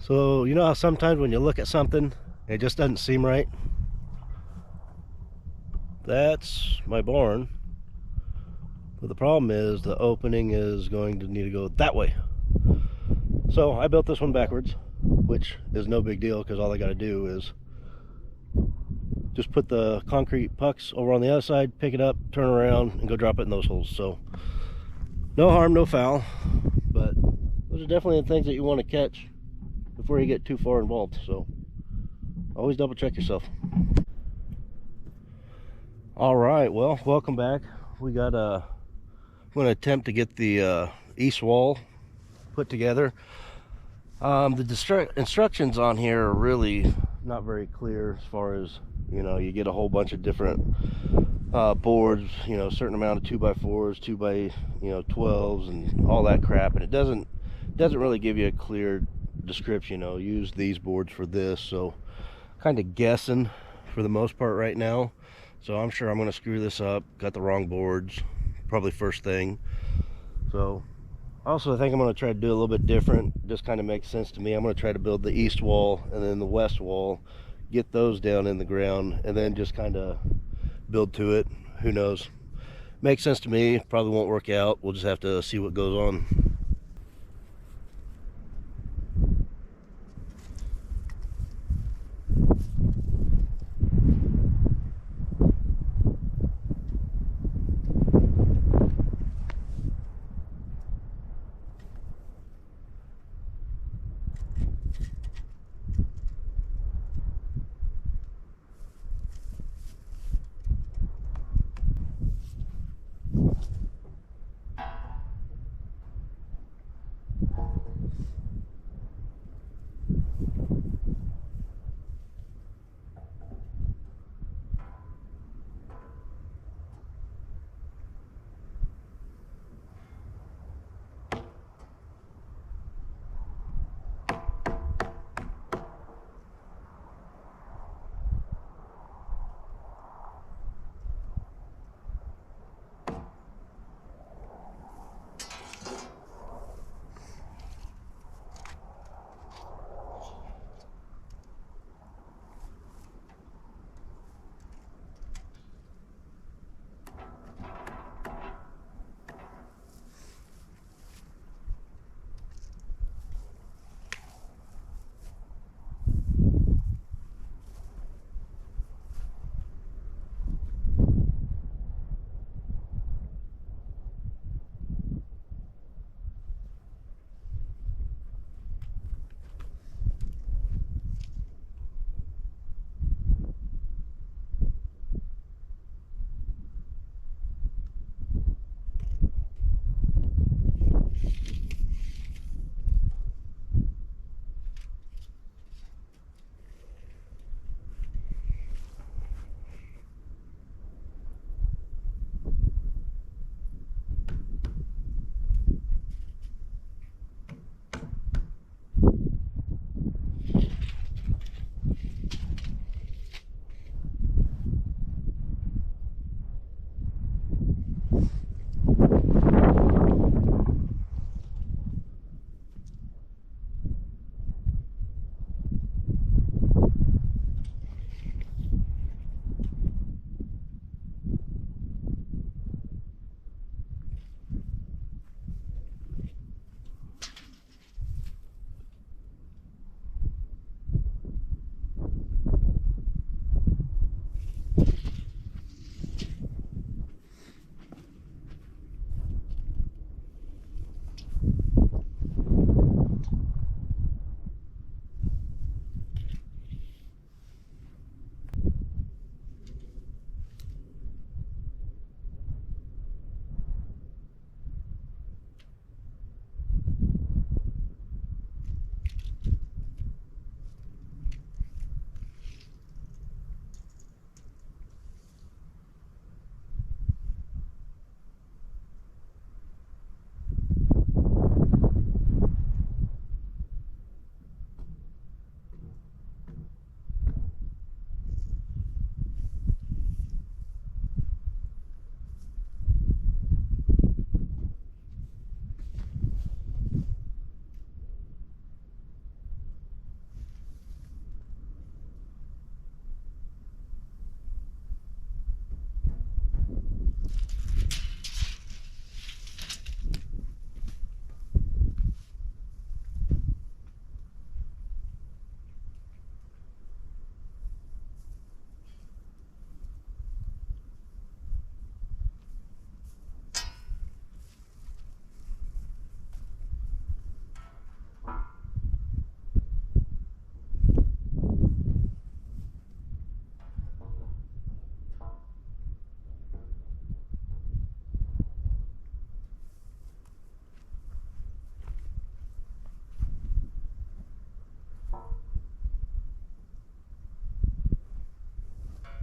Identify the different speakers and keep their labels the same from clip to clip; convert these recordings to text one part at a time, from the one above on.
Speaker 1: So, you know how sometimes when you look at something, it just doesn't seem right? That's my barn. But the problem is the opening is going to need to go that way. So I built this one backwards, which is no big deal because all I got to do is just put the concrete pucks over on the other side, pick it up, turn around, and go drop it in those holes. So no harm, no foul. But those are definitely the things that you want to catch before you get too far involved. So always double check yourself. All right, well, welcome back. We got I'm going to attempt to get the east wall put together. The instructions on here are really not very clear as far as, you get a whole bunch of different boards, a certain amount of 2x4s, 2x12s, and all that crap, and it doesn't really give you a clear description. Use these boards for this, so kind of guessing for the most part right now. So I'm sure I'm going to screw this up. Got the wrong boards, probably first thing. So also, I think I'm going to try to do a little bit different. Just kind of makes sense to me. I'm going to try to build the east wall and then the west wall, get those down in the ground, and then just kind of build to it. Who knows? Makes sense to me. Probably won't work out. We'll just have to see what goes on.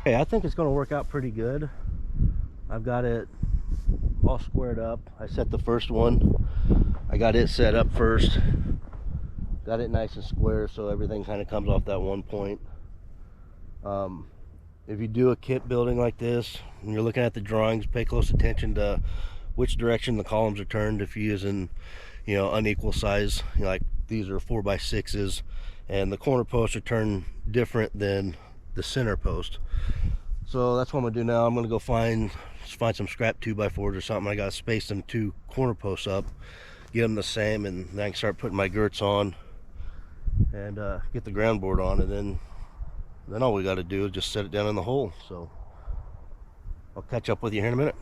Speaker 1: Okay, I think it's going to work out pretty good. I've got it all squared up. I set the first one. I got it set up first. Got it nice and square so everything kind of comes off that one point. If you do a kit building like this and you're looking at the drawings, pay close attention to which direction the columns are turned. If you're using, unequal size, like these are 4x6s, and the corner posts are turned different than the center post. So that's what I'm gonna do now. I'm gonna go find some scrap 2x4s or something. I gotta space them 2 corner posts up, get them the same, and then I can start putting my girts on and get the ground board on, and then all we got to do is just set it down in the hole. So I'll catch up with you here in a minute.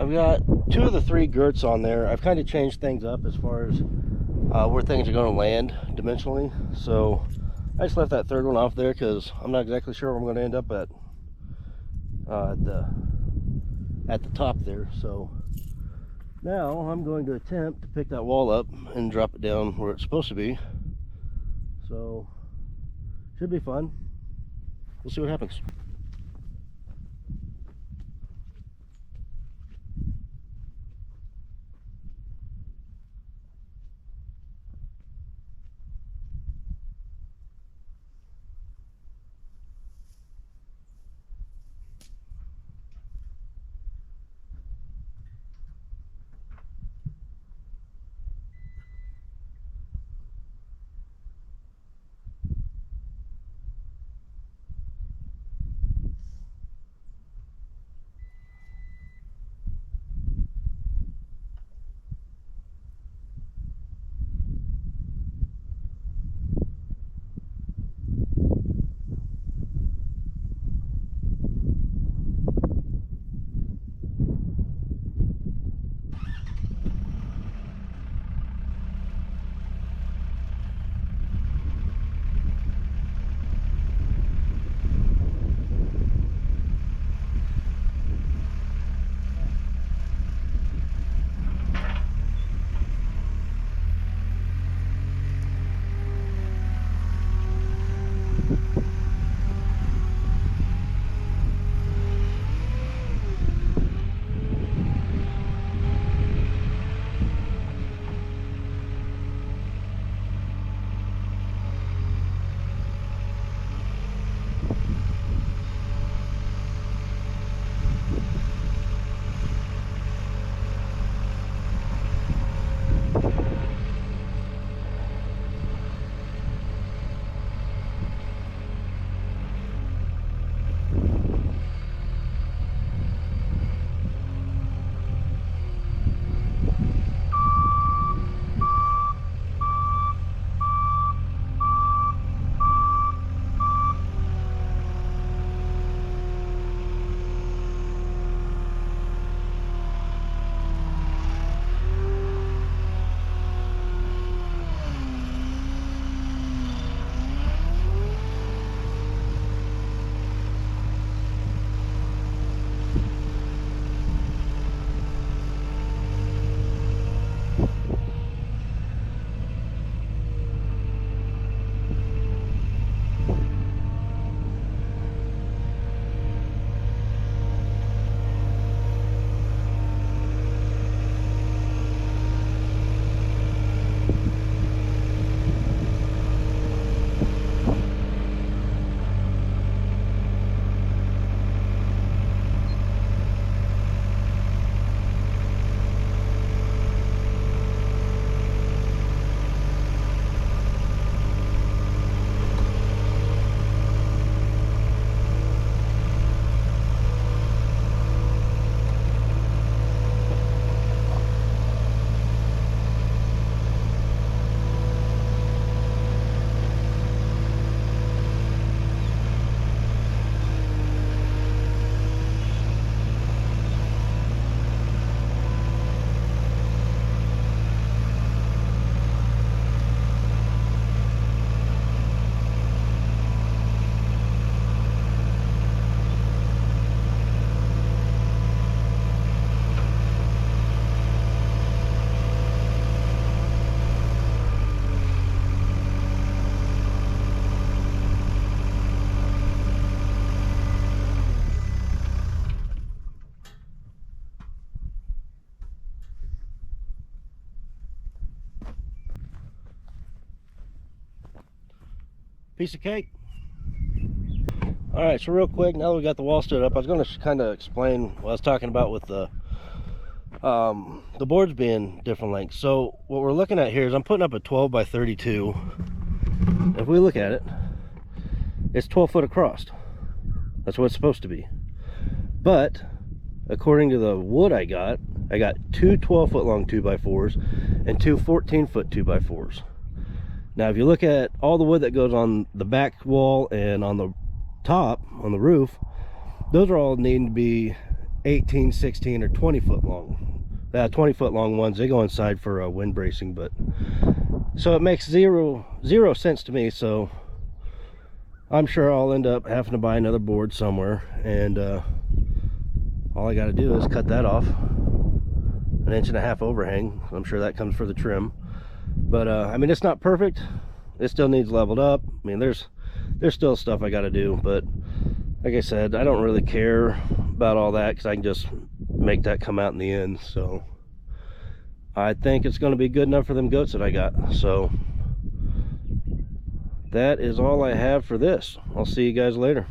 Speaker 1: I've got 2 of the 3 girts on there. I've kind of changed things up as far as where things are going to land dimensionally. So I just left that 3rd one off there because I'm not exactly sure where I'm going to end up at the top there. So now I'm going to attempt to pick that wall up and drop it down where it's supposed to be. So should be fun. We'll see what happens. Piece of cake. All right, so real quick, now that we got the wall stood up, I was going to kind of explain what I was talking about with the boards being different lengths. So what we're looking at here is I'm putting up a 12 by 32. If we look at it, it's 12 foot across. That's what it's supposed to be. But according to the wood I got 2 12 foot long 2x4s and 2 14 foot 2x4s. Now if you look at all the wood that goes on the back wall and on the top, on the roof, those are all needing to be 18, 16, or 20 foot long. 20 foot long ones, they go inside for wind bracing, but so it makes zero sense to me. So I'm sure I'll end up having to buy another board somewhere, and all I got to do is cut that off, an 1.5 inch overhang. I'm sure that comes for the trim, but I mean, it's not perfect. It still needs leveled up. I mean, there's still stuff I got to do, but like I said, I don't really care about all that because I can just make that come out in the end. So I think it's going to be good enough for them goats that I got. So that is all I have for this. I'll see you guys later.